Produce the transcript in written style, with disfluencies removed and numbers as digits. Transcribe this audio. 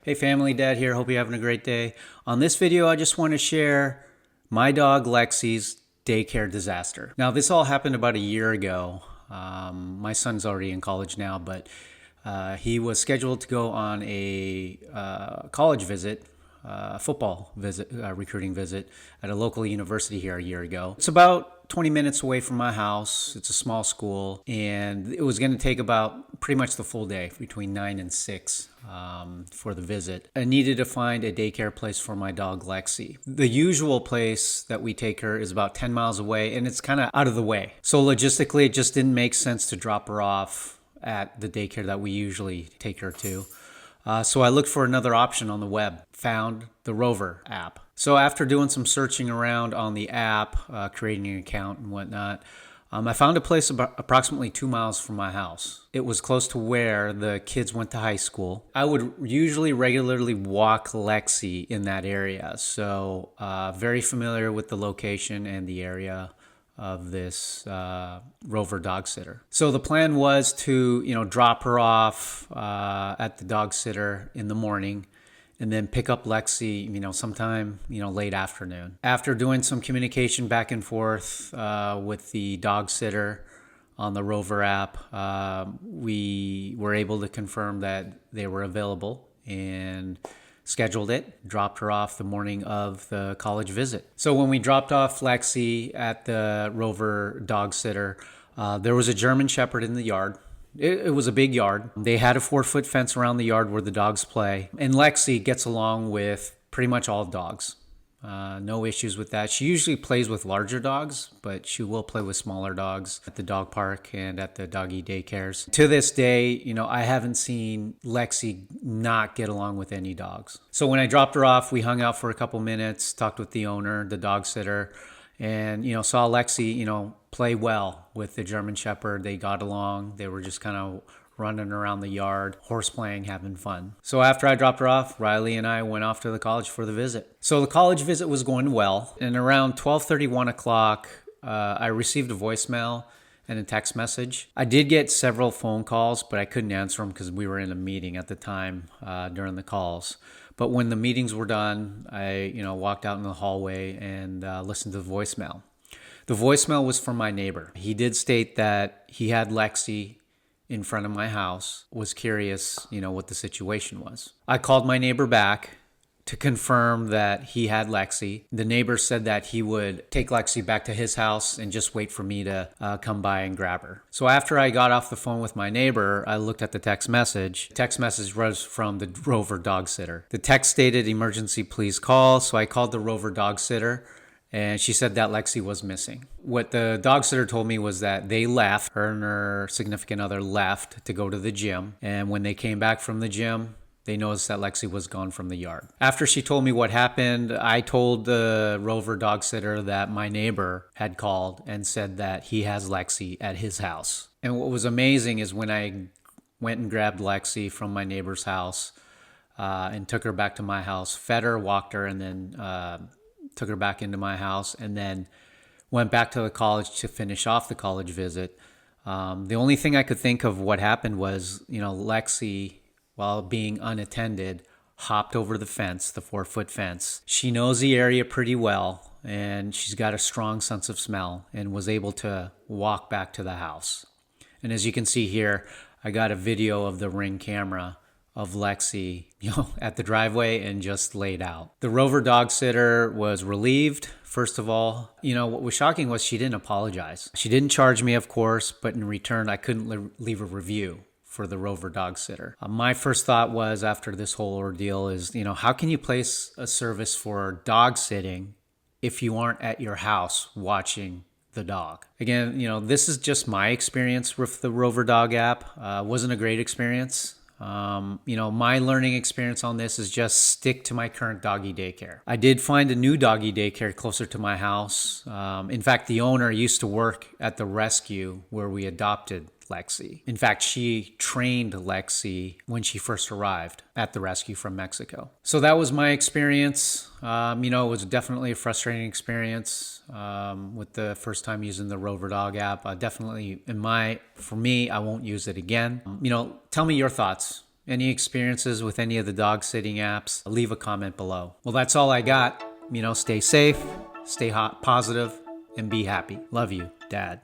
Hey family, Dad here. Hope you're having a great day. On this video, I just want to share my dog Lexy's daycare disaster. Now, this all happened about a year ago. My son's already in college now, but he was scheduled to go on a college visit, football visit, recruiting visit at a local university here a year ago. It's about 20 minutes away from my house. It's a small school, and it was going to take about pretty much the full day, between 9 and 6 for the visit. I needed to find a daycare place for my dog Lexy. The usual place that we take her is about 10 miles away, and it's kind of out of the way. So logistically, it just didn't make sense to drop her off at the daycare that we usually take her to. So I looked for another option on the web, found the Rover app. So after doing some searching around on the app, creating an account and whatnot, I found a place about approximately 2 miles from my house. It was close to where the kids went to high school. I would usually regularly walk Lexy in that area, so very familiar with the location and the area of this Rover dog sitter. So the plan was to, drop her off at the dog sitter in the morning and then pick up Lexy, sometime, late afternoon. After doing some communication back and forth with the dog sitter on the Rover app, we were able to confirm that they were available and scheduled it, dropped her off the morning of the college visit. So when we dropped off Lexy at the Rover dog sitter, there was a German Shepherd in the yard. It was a big yard. They had a 4-foot fence around the yard where the dogs play. And Lexy gets along with pretty much all dogs. No issues with that. She usually plays with larger dogs, but she will play with smaller dogs at the dog park and at the doggy daycares. To this day, I haven't seen Lexy not get along with any dogs. So when I dropped her off, we hung out for a couple minutes, talked with the owner, the dog sitter, and, saw Lexy, play well with the German Shepherd. They got along. They were just kind of running around the yard, horseplaying, having fun. So after I dropped her off, Riley and I went off to the college for the visit. So the college visit was going well. And around 12:30, 1 o'clock, I received a voicemail and a text message. I did get several phone calls, but I couldn't answer them because we were in a meeting at the time during the calls. But when the meetings were done, I walked out in the hallway and listened to the voicemail. The voicemail was from my neighbor. He did state that he had Lexy in front of my house, was curious, what the situation was. I called my neighbor back to confirm that he had Lexy. The neighbor said that he would take Lexy back to his house and just wait for me to come by and grab her. So after I got off the phone with my neighbor, I looked at the text message. The text message was from the Rover dog sitter. The text stated, "Emergency, please call." So I called the Rover dog sitter, and she said that Lexy was missing. What the dog sitter told me was that they left, her and her significant other left to go to the gym. And when they came back from the gym, they noticed that Lexy was gone from the yard. After she told me what happened, I told the Rover dog sitter that my neighbor had called and said that he has Lexy at his house. And what was amazing is when I went and grabbed Lexy from my neighbor's house and took her back to my house, fed her, walked her, and then took her back into my house, and then went back to the college to finish off the college visit. The only thing I could think of what happened was, Lexy, while being unattended, hopped over the fence, the 4-foot fence. She knows the area pretty well, and she's got a strong sense of smell and was able to walk back to the house. And as you can see here, I got a video of the Ring camera of Lexy, at the driveway and just laid out. The Rover dog sitter was relieved, first of all. What was shocking was she didn't apologize. She didn't charge me, of course, but in return, I couldn't leave a review for the Rover dog sitter. My first thought was, after this whole ordeal, is, how can you place a service for dog sitting if you aren't at your house watching the dog? Again, this is just my experience with the Rover dog app. Wasn't a great experience. My learning experience on this is just stick to my current doggy daycare. I did find a new doggy daycare closer to my house. In fact, the owner used to work at the rescue where we adopted Lexy. In fact, she trained Lexy when she first arrived at the rescue from Mexico. So that was my experience. It was definitely a frustrating experience with the first time using the Rover Dog app. Definitely, for me, I won't use it again. Tell me your thoughts Any experiences with any of the dog sitting apps? Leave a comment below. Well, that's all I got. Stay safe, stay hot, positive, and be happy. Love you, Dad.